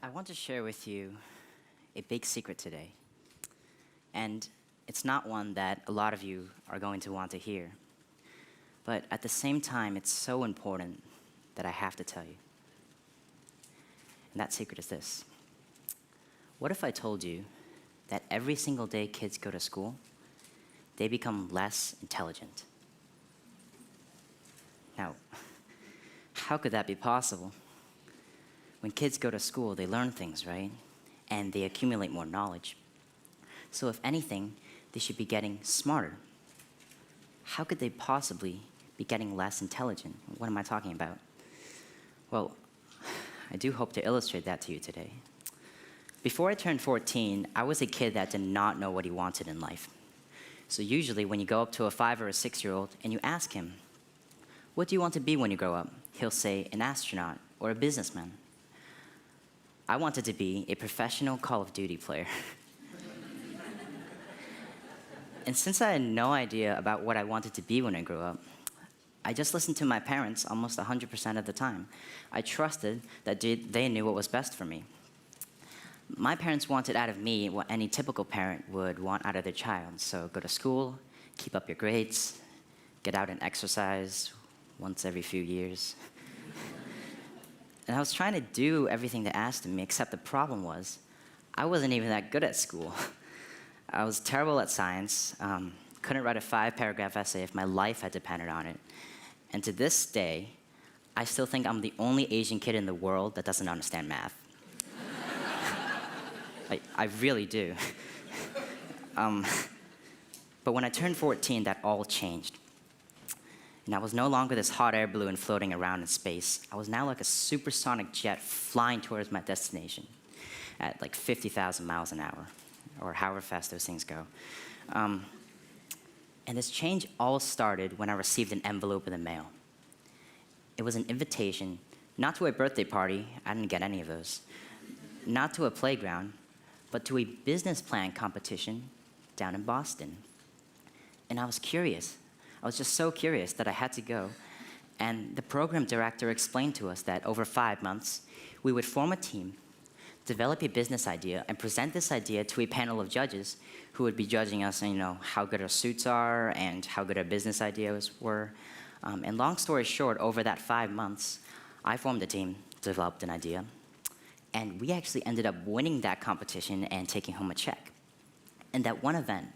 I want to share with you a big secret today. And it's not one that a lot of you are going to want to hear. But at the same time, it's so important that I have to tell you. And that secret is this. What if I told you that every single day kids go to school, they become less intelligent? Now, how could that be possible? When kids go to school, they learn things, right? And they accumulate more knowledge. So if anything, they should be getting smarter. How could they possibly be getting less intelligent? What am I talking about? Well, I do hope to illustrate that to you today. Before I turned 14, I was a kid that did not know what he wanted in life. So usually when you go up to a 5 or a 6-year-old and you ask him, what do you want to be when you grow up? He'll say an astronaut or a businessman. I wanted to be a professional Call of Duty player. And since I had no idea about what I wanted to be when I grew up, I just listened to my parents almost 100% of the time. I trusted that they knew what was best for me. My parents wanted out of me what any typical parent would want out of their child. So go to school, keep up your grades, get out and exercise once every few years. And I was trying to do everything they asked of me, except the problem was, I wasn't even that good at school. I was terrible at science, couldn't write a 5-paragraph essay if my life had depended on it. And to this day, I still think I'm the only Asian kid in the world that doesn't understand math. I really do. But when I turned 14, that all changed. And I was no longer this hot air balloon floating around in space. I was now like a supersonic jet flying towards my destination at like 50,000 miles an hour, or however fast those things go. And this change all started when I received an envelope in the mail. It was an invitation, not to a birthday party, I didn't get any of those, not to a playground, but to a business plan competition down in Boston. And I was curious. I was just so curious that I had to go. And the program director explained to us that over 5 months, we would form a team, develop a business idea, and present this idea to a panel of judges who would be judging us on, how good our suits are and how good our business ideas were. And long story short, over that 5 months, I formed a team, developed an idea, and we actually ended up winning that competition and taking home a check. And that one event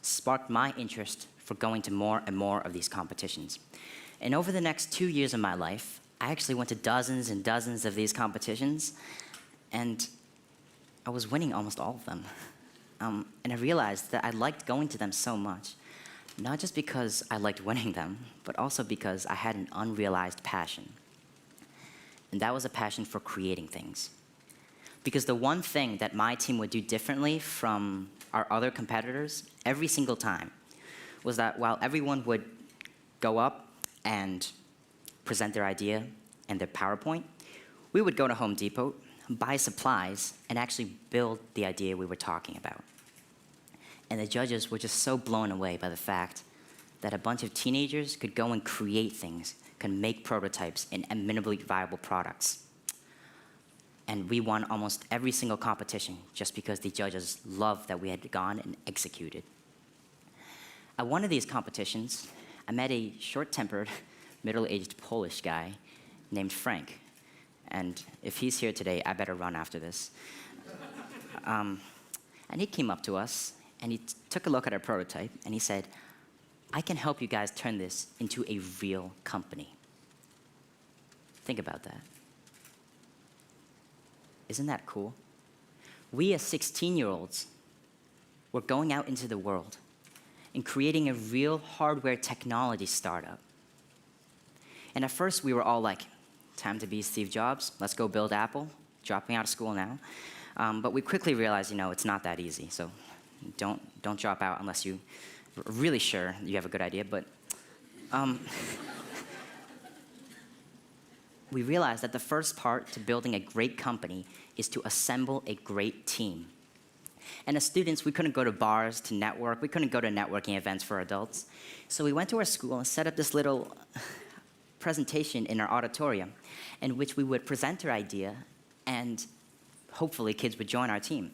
sparked my interest for going to more and more of these competitions. And over the next 2 years of my life, I actually went to dozens and dozens of these competitions, and I was winning almost all of them. And I realized that I liked going to them so much, not just because I liked winning them, but also because I had an unrealized passion. And that was a passion for creating things. Because the one thing that my team would do differently from our other competitors every single time was that while everyone would go up and present their idea and their PowerPoint, we would go to Home Depot, buy supplies, and actually build the idea we were talking about. And the judges were just so blown away by the fact that a bunch of teenagers could go and create things, could make prototypes and minimally viable products. And we won almost every single competition just because the judges loved that we had gone and executed. At one of these competitions, I met a short-tempered, middle-aged Polish guy named Frank. And if he's here today, I better run after this. And he came up to us, and he took a look at our prototype, and he said, I can help you guys turn this into a real company. Think about that. Isn't that cool? We as 16-year-olds were going out into the world and creating a real hardware technology startup. And at first, we were all like, time to be Steve Jobs, let's go build Apple, dropping out of school now. But we quickly realized, it's not that easy, so don't drop out unless you're really sure you have a good idea. But we realized that the first part to building a great company is to assemble a great team. And as students, we couldn't go to bars to network. We couldn't go to networking events for adults. So we went to our school and set up this little presentation in our auditorium in which we would present our idea and hopefully kids would join our team.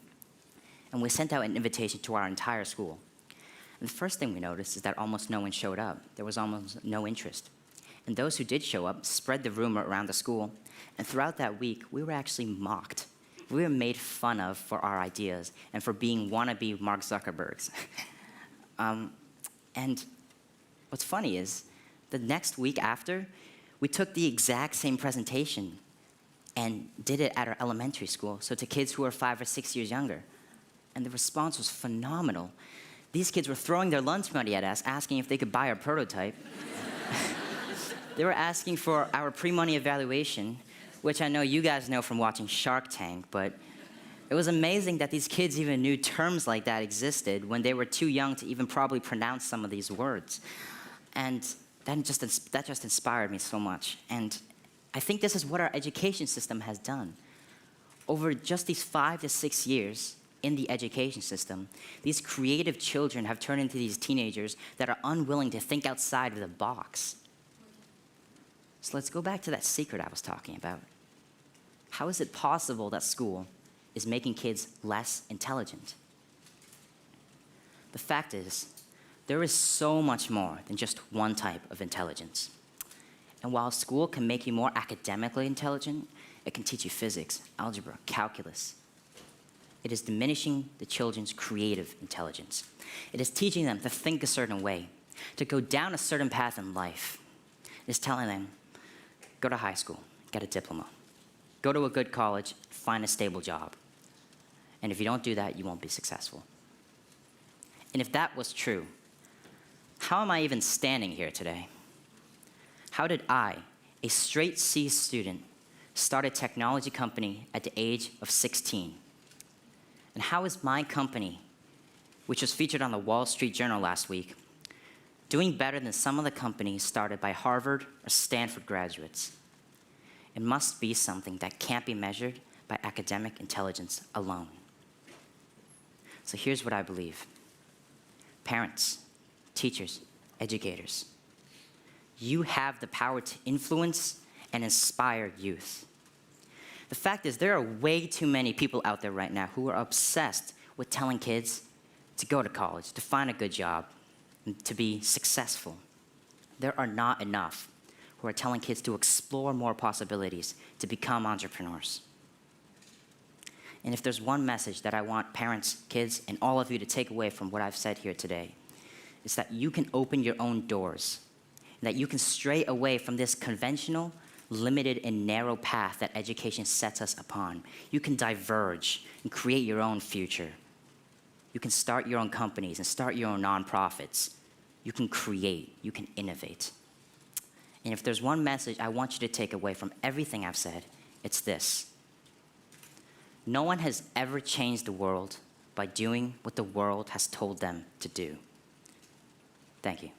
And we sent out an invitation to our entire school. And the first thing we noticed is that almost no one showed up. There was almost no interest. And those who did show up spread the rumor around the school. And throughout that week, we were actually mocked. We were made fun of for our ideas and for being wannabe Mark Zuckerbergs. And what's funny is, the next week after, we took the exact same presentation and did it at our elementary school, so to kids who are 5 or 6 years younger. And the response was phenomenal. These kids were throwing their lunch money at us, asking if they could buy our prototype. They were asking for our pre-money evaluation, which I know you guys know from watching Shark Tank, but it was amazing that these kids even knew terms like that existed when they were too young to even probably pronounce some of these words. And that just inspired me so much. And I think this is what our education system has done. Over just these 5 to 6 years in the education system, these creative children have turned into these teenagers that are unwilling to think outside of the box. So let's go back to that secret I was talking about. How is it possible that school is making kids less intelligent? The fact is, there is so much more than just one type of intelligence. And while school can make you more academically intelligent, it can teach you physics, algebra, calculus. It is diminishing the children's creative intelligence. It is teaching them to think a certain way, to go down a certain path in life. It is telling them, go to high school, get a diploma. Go to a good college, find a stable job. And if you don't do that, you won't be successful. And if that was true, how am I even standing here today? How did I, a straight C student, start a technology company at the age of 16? And how is my company, which was featured on the Wall Street Journal last week, doing better than some of the companies started by Harvard or Stanford graduates? It must be something that can't be measured by academic intelligence alone. So here's what I believe. Parents, teachers, educators, you have the power to influence and inspire youth. The fact is, there are way too many people out there right now who are obsessed with telling kids to go to college, to find a good job, and to be successful. There are not enough who are telling kids to explore more possibilities, to become entrepreneurs. And if there's one message that I want parents, kids, and all of you to take away from what I've said here today, it's that you can open your own doors, and that you can stray away from this conventional, limited, and narrow path that education sets us upon. You can diverge and create your own future. You can start your own companies and start your own nonprofits. You can create, you can innovate. And if there's one message I want you to take away from everything I've said, it's this. No one has ever changed the world by doing what the world has told them to do. Thank you.